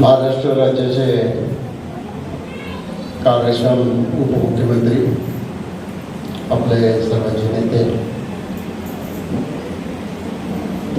महाराष्ट्र राज्याचे कार्यक्षम उपमुख्यमंत्री, आपले सर्वांचे नेते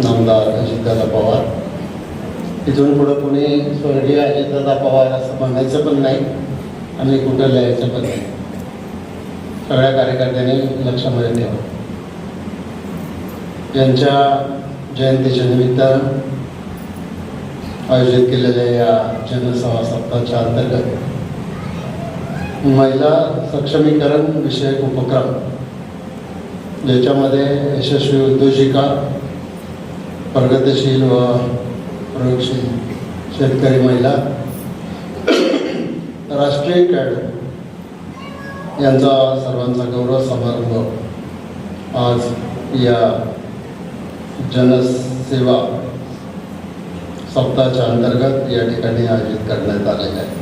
नामदार अजितदादा पवार, इथून पुढे कोणी स्वर्गीय अजितदादा पवार असं म्हणायचं पण नाही आणि कुठं लिहायचं पण नाही. सगळ्या कार्यकर्त्यांनी लक्षामध्ये ठेवा. यांच्या जयंतीच्या निमित्तानं आयोजित केलेल्या या जनसंवाद सप्ताहाच्या अंतर्गत महिला सक्षमीकरण विषयक उपक्रम, ज्याच्यामध्ये यशस्वी उद्योजिका, प्रगतिशील व प्रयोगशील शेतकरी महिला, राष्ट्रीय कॅडर यांचा सर्वांचा गौरव समारंभ आज या जनसेवा सप्ताहाच्या अंतर्गत या ठिकाणी आयोजित करण्यात आलेला आहे.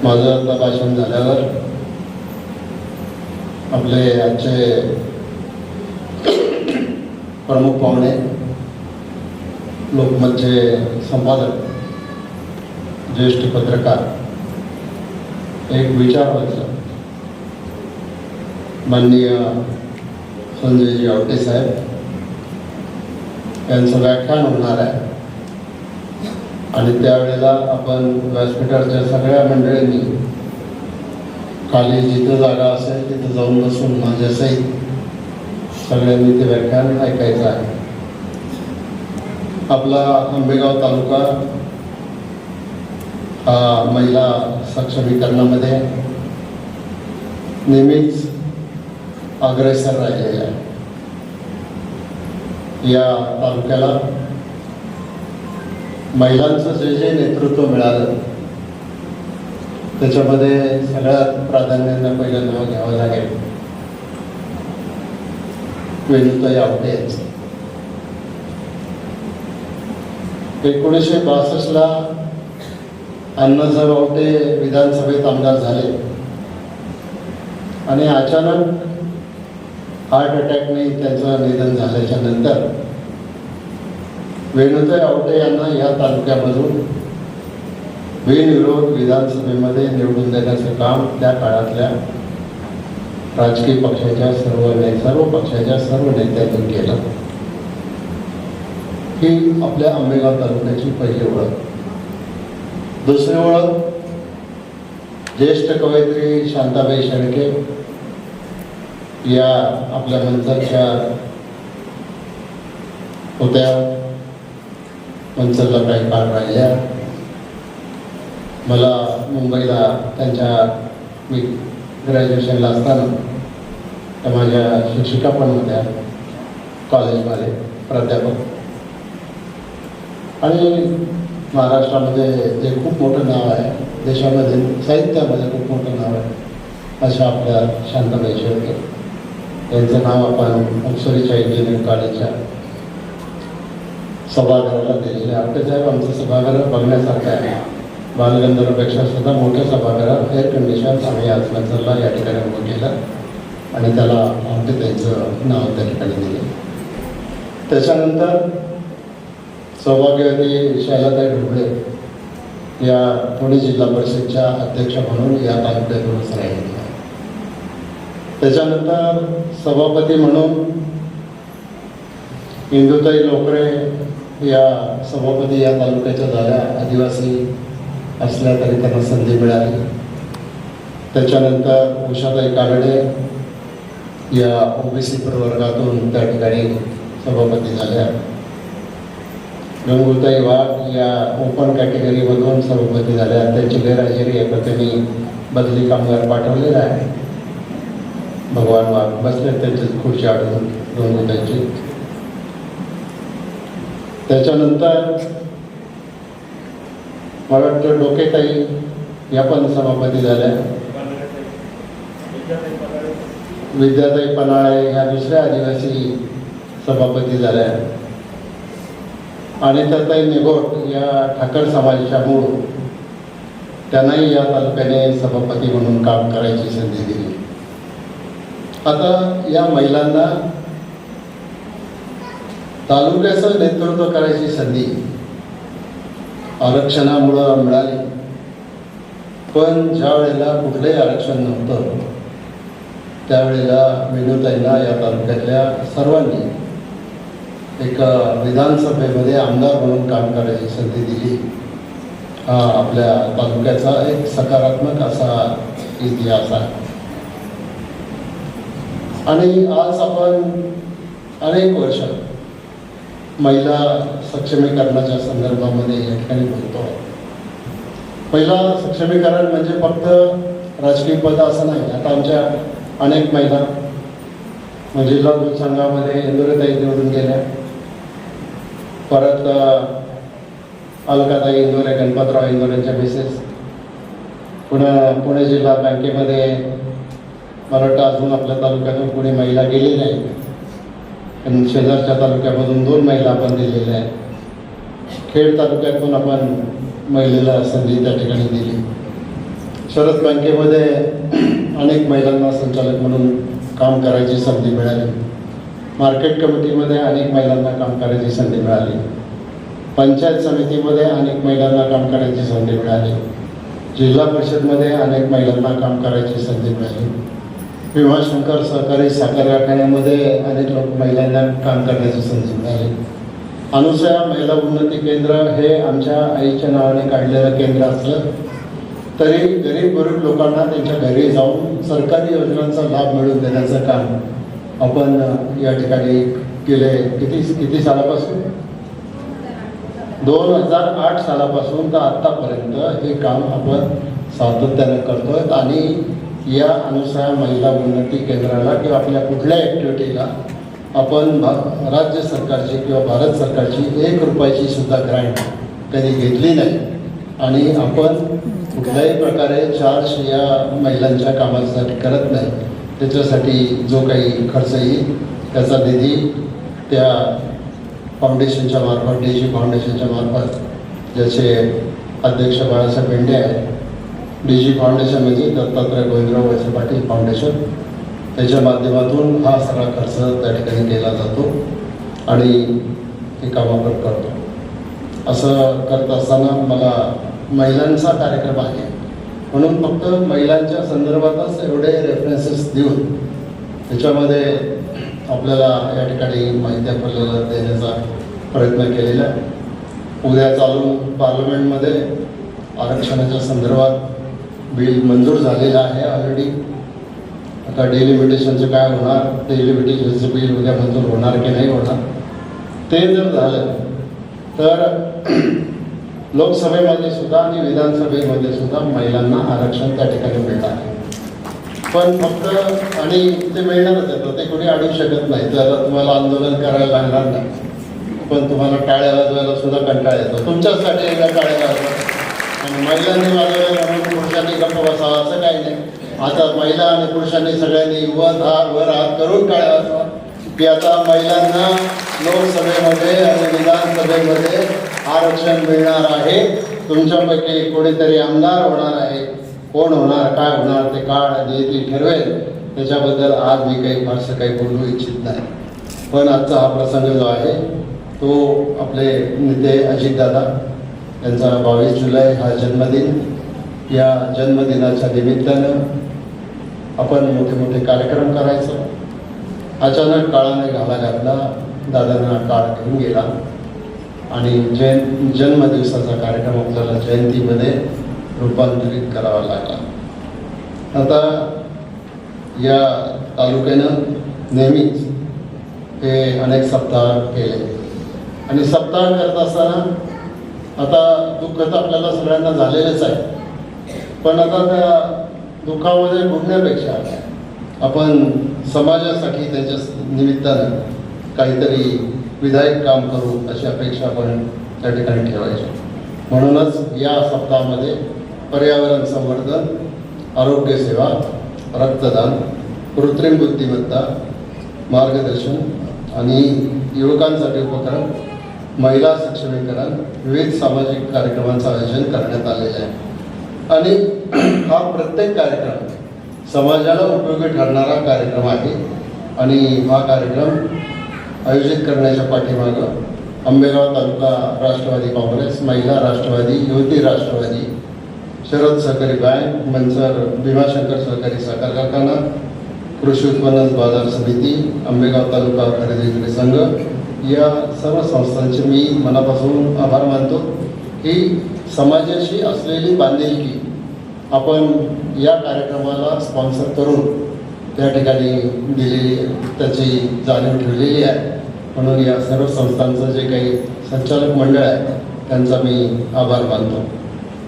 माझं आता भाषण झाल्यावर आपले आजचे प्रमुख पाहुणे, लोकमतचे संपादक, ज्येष्ठ पत्रकार, एक विचार वाचला. माननीय संजयजी आवटे साहेब यांचं व्याख्यान होणार आहे आणि त्यावेळेला आपण व्यासपीठाच्या सगळ्या मंडळींनी खाली जिथं जागा असेल तिथं जाऊन बसून माझ्यासहित सगळ्यांनी ते व्याख्यान ऐकायचं आहे. आपला आंबेगाव तालुका हा महिला सक्षमीकरणामध्ये नेहमीच अग्रेसर राहिलेला आहे. या तालुक्याला महिलांचं जे जे नेतृत्व मिळालं त्याच्यामध्ये सगळ्यात प्राधान्यानं पहिलं नाव घ्यावं लागेल वेणुताई आवटे यांचं. 1962 अण्णासाहेब आवटे विधानसभेत आमदार झाले आणि अचानक हार्ट अटॅकने त्यांचं निधन झाल्याच्या नंतर वेणुताई आवटे यांना या तालुक्यामधून बिनविरोध विधानसभेमध्ये निवडून देण्याचं काम त्या काळातल्या राजकीय पक्षाच्या सर्व पक्षाच्या सर्व नेत्यांनी केलं. ही आपल्या आंबेगाव तालुक्याची पहिली ओळख. दुसरी ओळख, ज्येष्ठ कवयित्री शांताबाई शेळके या आपल्या मंचाच्या होत्या. मंचरला काही काळ राहिल्या. मला मुंबईला मी ग्रॅज्युएशनला असताना त्या माझ्या शिक्षिका पण होत्या, कॉलेजमध्ये प्राध्यापक. आणि महाराष्ट्रामध्ये जे खूप मोठं नाव आहे, देशामध्ये साहित्यामध्ये खूप मोठं नाव आहे, अशा आपल्या शांताबाई शेळके यांचं नाव आपण ऑक्सफर्डच्या इंजिनिअरिंग कॉलेजच्या सभागृहाला दिलेले. आपले साहेब आमचं सभागृह बघण्यासारखं आहे. बालगंधर्वपेक्षा सुद्धा मोठं सभागृह, एअर कंडिशन आम्ही आज मंचरला या ठिकाणी उभं केलं आणि त्याला आमचे त्यांचं नाव त्या ठिकाणी दिलं. त्याच्यानंतर सौभाग्यवती शैलाताई ढोबळे या पुणे जिल्हा परिषदच्या अध्यक्ष म्हणून या तालुक्यातूनच राहिलेल्या. त्याच्यानंतर सभापती म्हणून इंदुताई लोकरे या सभापती या तालुक्याच्या झाल्या. आदिवासी असल्या तरी त्यांना संधी मिळाली. त्याच्यानंतर उषाताई कानडे या ओबीसी प्रवर्गातून त्या ठिकाणी सभापती झाल्या. गंगूताई वाघ या ओपन कॅटेगरीमधून सभापती झाल्या. त्यांची गैरहजेरी आहे पण त्यांनी बदली कामगार पाठवलेला आहे. भगवान वाघ बसले त्यांची खुर्ची आढळून गंगूताईची. त्याच्यानंतर मला वाटतं डोकेताई या पण सभापती झाल्या. विद्याताई पन्हाळे ह्या दुसऱ्या आदिवासी सभापती झाल्या. आणि त्याताई निगोट या ठाकर समाजाच्या मूळ, त्यांनाही या तालुक्याने सभापती म्हणून काम करायची संधी दिली. आता या महिलांना तालुक्याचं नेतृत्व करायची संधी आरक्षणामुळं मिळाली. पण ज्या वेळेला कुठलंही आरक्षण नव्हतं त्यावेळेला विनोताईंना या तालुक्यातल्या सर्वांनी एक विधानसभेमध्ये आमदार म्हणून काम करायची संधी दिली. हा आपल्या तालुक्याचा एक सकारात्मक असा इतिहास आहे. आणि आज आपण अनेक वर्ष महिला सक्षमीकरणाच्या संदर्भामध्ये या ठिकाणी बोलतो. महिला सक्षमीकरण म्हणजे फक्त राजकीय पद असं नाही. आता आमच्या अनेक महिला जिल्हा दूध संघामध्ये इंदुरताई निवडून गेल्या. परत अलकाताई इंदोरे, गणपतराव इंदोरेंच्या मिसेस. पुणे जिल्हा बँकेमध्ये मला वाटतं अजून आपल्या तालुक्यातून कोणी महिला गेली नाही, पण शेजारच्या तालुक्यामधून 2 महिला आपण दिलेल्या आहेत. खेड तालुक्यातून आपण महिलेला संधी त्या ठिकाणी दिली. शरद बँकेमध्ये अनेक महिलांना संचालक म्हणून काम करायची संधी मिळाली. मार्केट कमिटीमध्ये अनेक महिलांना काम करायची संधी मिळाली. पंचायत समितीमध्ये अनेक महिलांना काम करायची संधी मिळाली. जिल्हा परिषदमध्ये अनेक महिलांना काम करायची संधी मिळाली. भीमाशंकर सहकारी साखर कारखान्यामध्ये अनेक महिलांना काम करण्याची संधी मिळाली. अनुसया महिला उन्नती केंद्र हे आमच्या आईच्या नावाने काढलेलं केंद्र असलं तरी गरीब लोकांना त्यांच्या घरी जाऊन सरकारी योजनांचा लाभ मिळवून देण्याचं काम आपण या ठिकाणी केले. किती सालापासून? 2008 सालापासून तर आत्तापर्यंत हे काम आपण सातत्याने करतोय. आणि या अनुसार महिला उन्नती केंद्राला किंवा आपल्या कुठल्या ॲक्टिव्हिटीला आपण राज्य सरकारची किंवा भारत सरकारची 1 रुपयाची सुद्धा ग्रँट कधी घेतली नाही. आणि आपण कुठल्याही प्रकारे चार्ज या महिलांच्या कामासाठी करत नाही. त्याच्यासाठी जो काही खर्च येईल त्याचा निधी त्या फाउंडेशनच्या मार्फत, DG फाउंडेशनच्या मार्फत, ज्याचे अध्यक्ष बाळासाहेब बेंडे आहेत. DG फाउंडेशन म्हणजे दत्तात्रय गोविंदराव वळसे पाटील फाउंडेशन, त्याच्या माध्यमातून हा सगळा खर्च त्या ठिकाणी केला जातो आणि हे काम आपण करतो. असं करत असताना मला महिलांचा कार्यक्रम आहे म्हणून फक्त महिलांच्या संदर्भातच एवढे रेफरन्सेस देऊन त्याच्यामध्ये आपल्याला या ठिकाणी माहिती आपल्याला देण्याचा प्रयत्न केलेला. उद्या चालून पार्लमेंटमध्ये आरक्षणाच्या संदर्भात बिल मंजूर झालेलं आहे ऑलरेडी. आता डिलिमिटेशनचं काय होणार, डिलिमिटेशनचं बिल उद्या मंजूर होणार की नाही होणार, ते जर झालं तर लोकसभेमध्ये सुद्धा आणि विधानसभेमध्ये सुद्धा महिलांना आरक्षण त्या ठिकाणी मिळणार आहे. पण फक्त आणि ते मिळणारच येतं, ते कोणी अडवू शकत नाही. तर तुम्हाला आंदोलन करायला लागणार नाही, पण तुम्हाला टाळ्या वाजवायला सुद्धा कंटाळा येतो. तुमच्यासाठी एकदा टाळ्या वाजवा. आणि महिलांनी वाजवलं म्हणून पुरुषांनी गप्प बसावं असं काही नाही. आता महिला आणि पुरुषांनी सगळ्यांनी वर हात करून टाळ्या वाजवा की आता महिलांना लोकसभेमध्ये आणि विधानसभेमध्ये आरक्षण मिळणार आहे. तुमच्यापैकी कोणीतरी आमदार होणार आहे. कोण होणार, काय होणार ते काळ आणि ती ठरवेल. त्याच्याबद्दल आज मी काही फारसं काही बोलू इच्छित नाही. पण आजचा हा प्रसंग जो आहे तो आपले नेते अजितदादा यांचा 22 जुलै हा जन्मदिन. या जन्मदिनाच्या निमित्तानं आपण मोठे मोठे कार्यक्रम करायचं. अचानक काळाने घाला घातला, दादांना काळ घेऊन गेला आणि जन्मदिवसाचा कार्यक्रम आपल्याला जयंतीमध्ये रूपांतरित करावा लागला. आता या तालुक्यानं नेहमीच हे अनेक सप्ताह केले आणि सप्ताह करत असताना आता दुःख तर आपल्याला सगळ्यांना झालेलंच आहे. पण आता त्या दुःखामध्ये बुडण्यापेक्षा आपण समाजासाठी त्याच्या निमित्तानं काहीतरी विधायक काम करू अशी अपेक्षा आपण त्या ठिकाणी ठेवायची. म्हणूनच या सप्ताहामध्ये पर्यावरण संवर्धन, आरोग्य सेवा, रक्तदान, कृत्रिम बुद्धिमत्ता, मार्गदर्शन आणि युवकांसाठी उपक्रम, महिला सक्षमीकरण, विविध सामाजिक कार्यक्रमांचं आयोजन करण्यात आलेलं आहे. आणि हा प्रत्येक कार्यक्रम समाजाला उपयोगी ठरणारा कार्यक्रम आहे. आणि हा कार्यक्रम आयोजित करण्याच्या पाठीमागं आंबेगाव तालुका राष्ट्रवादी काँग्रेस, महिला राष्ट्रवादी, युवती राष्ट्रवादी, शरद सहकारी बँक, मंचर भीमाशंकर सहकारी साखर कारखाना, कृषी उत्पन्न बाजार समिती, आंबेगाव तालुका खरेदी विक्री संघ या सर्व संस्थांचे मी मनापासून आभार मानतो. ही समाजाशी असलेली बांधिलकी आपण या कार्यक्रमाला स्पॉन्सर करून त्या ठिकाणी दिलेली, त्याची जाणीव ठेवलेली आहे. म्हणून या सर्व संस्थांचं जे काही संचालक मंडळ आहे त्यांचा मी आभार मानतो.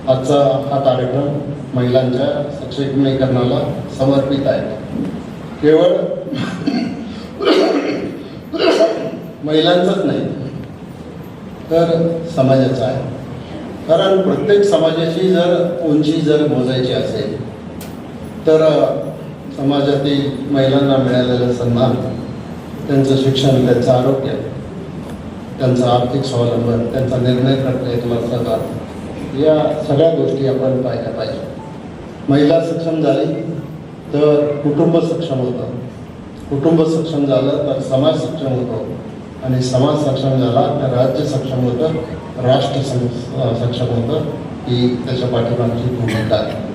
आजचा हा कार्यक्रम महिलांच्या सक्षमीकरणाला समर्पित आहे. केवळ महिलांचंच नाही तर समाजाचा आहे. कारण प्रत्येक समाजाची जर उंची जर मोजायची असेल तर समाजातील महिलांना मिळालेला सन्मान, त्यांचं शिक्षण, त्यांचं आरोग्य, त्यांचं आर्थिक स्वावलंबन, त्यांचा निर्णय प्रक्रियेतला सहभाग, या सगळ्या गोष्टी आपण पाहिल्या पाहिजे. महिला सक्षम झाली तर कुटुंब सक्षम होतं, कुटुंब सक्षम झालं तर समाज सक्षम होतो, आणि समाज सक्षम झाला तर राज्य सक्षम होतं, राष्ट्र सक्षम होतं. ही त्याच्या पाठीमागची भूमिका आहे.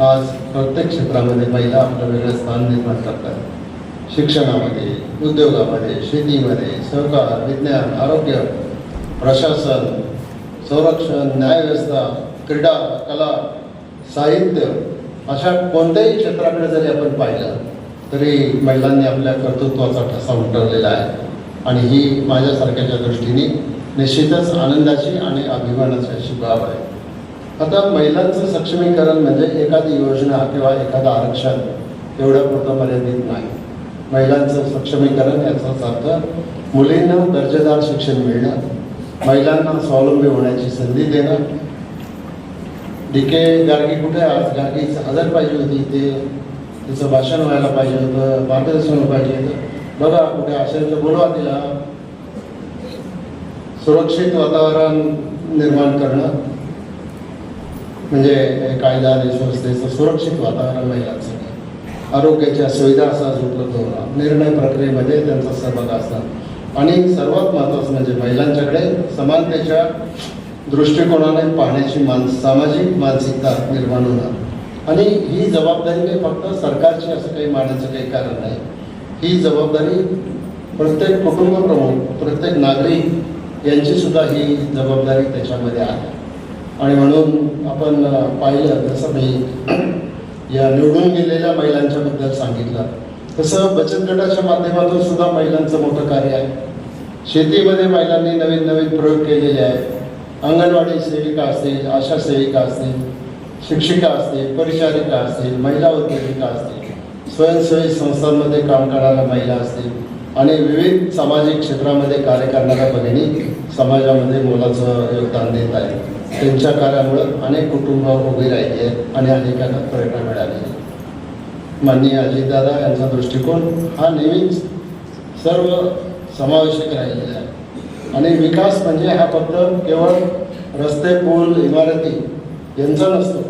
आज प्रत्येक क्षेत्रामध्ये महिला आपलं वेगळं स्थान निर्माण करतात. शिक्षणामध्ये, उद्योगामध्ये, शेतीमध्ये, सहकार, विज्ञान, आरोग्य, प्रशासन, संरक्षण, न्यायव्यवस्था, क्रीडा, कला, साहित्य, अशा कोणत्याही क्षेत्राकडे जरी आपण पाहिलं तरी महिलांनी आपल्या कर्तृत्वाचा ठसा उमटवलेला आहे. आणि ही माझ्यासारख्याच्या दृष्टीने निश्चितच आनंदाची आणि अभिमानाची अशी बाब आहे. आता महिलांचं सक्षमीकरण म्हणजे एखादी योजना किंवा एखादं आरक्षण एवढ्यापुरतं मर्यादित नाही. महिलांचं सक्षमीकरण याचाच अर्थ मुलींना दर्जेदार शिक्षण मिळणं, महिलांना स्वावलंबी होण्याची संधी देणं. DK गार्गी कुठे? आज गार्गी हजर पाहिजे होती, तिचं भाषण व्हायला पाहिजे होतं, मार्गदर्शन व्हायला पाहिजे होतं. बघा कुठे असेल तर बोलवा तिला. सुरक्षित वातावरण निर्माण करणं म्हणजे कायदा आणि सुव्यवस्थेचं सुरक्षित वातावरण महिलांसाठी, आरोग्याच्या सुविधा सहज उपलब्ध होणं, निर्णय प्रक्रियेमध्ये त्यांचा सहभाग असणं, आणि सर्वात महत्त्वाचं म्हणजे महिलांच्याकडे समानतेच्या दृष्टिकोनाने पाहण्याची सामाजिक मानसिकता निर्माण होणं. आणि ही जबाबदारी काही फक्त सरकारची असं काही मानायचं काही कारण नाही. ही जबाबदारी प्रत्येक कुटुंब प्रमुख, प्रत्येक नागरिक यांची सुद्धा ही जबाबदारी त्याच्यामध्ये आहे. आणि म्हणून आपण पाहिलं तसं मी या निवडून गेलेल्या महिलांच्याबद्दल सांगितलं, तसं बचत गटाच्या माध्यमातून सुद्धा महिलांचं मोठं कार्य आहे. शेतीमध्ये महिलांनी नवीन नवीन प्रयोग केलेले आहेत. अंगणवाडी सेविका असतील, आशा सेविका असतील, शिक्षिका असतील, परिचारिका असतील, महिला उद्योजिका असतील, स्वयंसेवी संस्थांमध्ये काम करणाऱ्या महिला असतील, आणि विविध सामाजिक क्षेत्रामध्ये कार्य करणाऱ्या भगिनी समाजामध्ये मोलाचं योगदान देत आहेत. त्यांच्या कार्यामुळं अनेक कुटुंब उभी राहिली आहेत आणि अनेकांना प्रेरणा मिळाली. माननीय अजितदादा यांचा दृष्टिकोन हा नेहमीच सर्व समावेशक राहिलेला आहे. आणि विकास म्हणजे हा फक्त केवळ रस्ते, पूल, इमारती यांचा नसतो,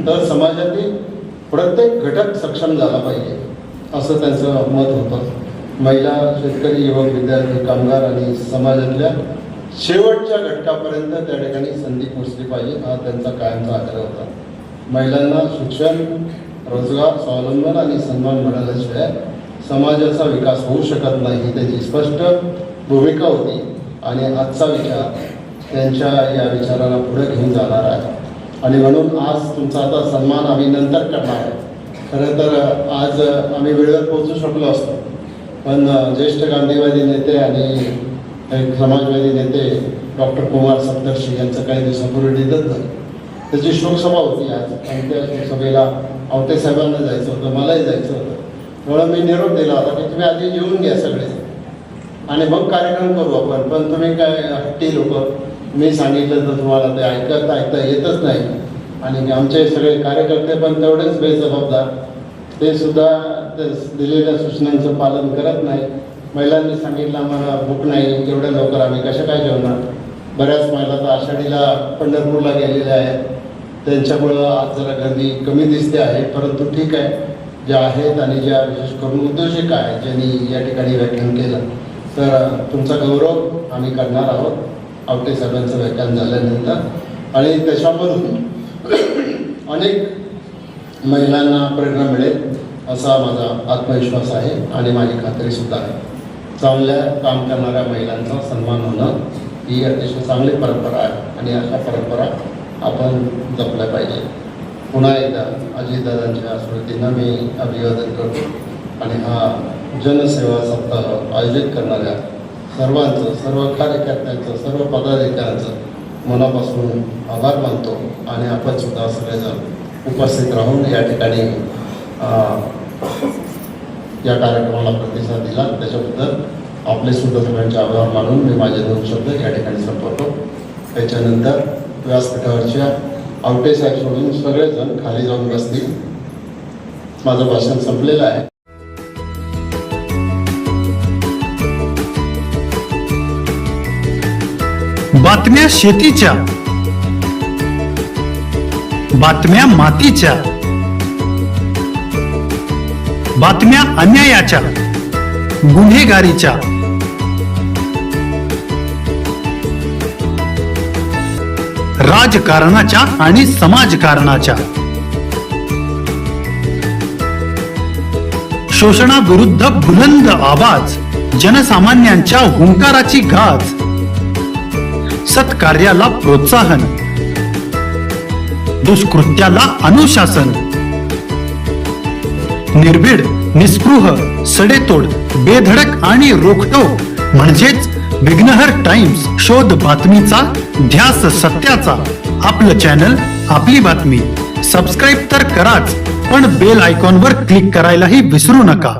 तर समाजातील प्रत्येक घटक सक्षम झाला पाहिजे असं त्यांचं मत होतं. महिला, शेतकरी, युवक, विद्यार्थी, कामगार आणि समाजातल्या शेवटच्या घटकापर्यंत त्या ठिकाणी संधी पोचली पाहिजे हा त्यांचा कायमचा आग्रह होता. महिलांना शिक्षण, रोजगार, स्वावलंबन आणि सन्मान मिळाल्याशिवाय समाजाचा विकास होऊ शकत नाही ही त्याची स्पष्ट भूमिका होती. आणि आजचा विचार त्यांच्या या विचाराला पुढे घेऊन जाणार आहे. आणि म्हणून आज तुमचा आता सन्मान आम्ही नंतर करणार आहे. खरं तर आज आम्ही वेळेवर पोहोचू शकलो असतो, पण ज्येष्ठ गांधीवादी नेते आणि एक समाजवादी नेते डॉक्टर कुमार सप्तर्षी यांचं काही दिवसापूर्वी निधन झालं. त्याची शोकसभा होती आज, आणि त्या शोकसभेला आवटे साहेबांना जायचं होतं, मलाही जायचं होतं. त्यामुळे मी निरोप दिला होता की तुम्ही आधी जेवून घ्या सगळे आणि मग कार्यक्रम करू आपण. पण तुम्ही काय हट्टी लोक, मी सांगितलं तर तुम्हाला ते ऐकता येतच नाही. आणि आमचे सगळे कार्यकर्ते पण तेवढेच बेजबाबदार, ते सुद्धा दिलेल्या सूचनांचं पालन करत नाही. महिलांनी सांगितलं आम्हाला भूक नाही, तेवढ्या लवकर आम्ही कशा काय जेवणार. बऱ्याच महिला तर आषाढीला पंढरपूरला गेलेल्या आहेत, त्यांच्यामुळं आज जरा गर्दी कमी दिसते आहे. परंतु ठीक आहे, ज्या आहेत आणि ज्या विशेष करून उद्योजक आहेत ज्यांनी या ठिकाणी व्याख्यान केलं तर तुमचा गौरव आम्ही करणार आहोत आवटे साहेबांचं व्याख्यान झाल्यानंतर आणि त्याच्यामधून अनेक महिलांना प्रेरणा मिळेल असा माझा आत्मविश्वास आहे आणि माझी खात्रीसुद्धा आहे. चांगल्या काम करणाऱ्या महिलांचा सन्मान होणं ही अतिशय चांगली परंपरा आहे आणि अशा परंपरा आपण जपल्या पाहिजे. पुन्हा एकदा अजितदादांच्या स्मृतींना मी अभिवादन करतो आणि हा जनसेवा सप्ताह आयोजित करणाऱ्या सर्वांचं, सर्व कार्यकर्त्यांचं, सर्व पदाधिकाऱ्यांचं मनापासून आभार मानतो आणि आपण सुद्धा सगळेजण उपस्थित राहून या ठिकाणी या कार्यक्रमाला प्रतिसाद दिला त्याच्याबद्दल आपले सुद्धा सगळ्यांचे आभार मानून मी माझे 2 शब्द या ठिकाणी संपवतो. त्याच्यानंतर व्यासपीठावरच्या आवटे साहेब सोडून सगळेजण खाली जाऊन बसतील. माझं भाषण संपलेलं आहे. बातम्या शेतीच्या, बातम्या मातीच्या, बातम्या अन्यायाच्या, गुन्हेगारीच्या, राजकारणाच्या आणि समाजकारणाच्या, शोषणाविरुद्ध बुलंद आवाज, जनसामान्यांच्या हुंकाराची गाज, सत्कार्याला प्रोत्साहन, दुष्कृत्याला अनुशासन, निर्भीड, निस्पृह, सडेतोड, बेधडक आणि रोखठोक म्हणजेच विघ्नहर टाइम्स. शोध बातमीचा, ध्यास सत्याचा. आपलं चॅनल, आपली बातमी. सबस्क्राईब तर कराच, पण बेल आयकॉनवर क्लिक करायलाही विसरू नका.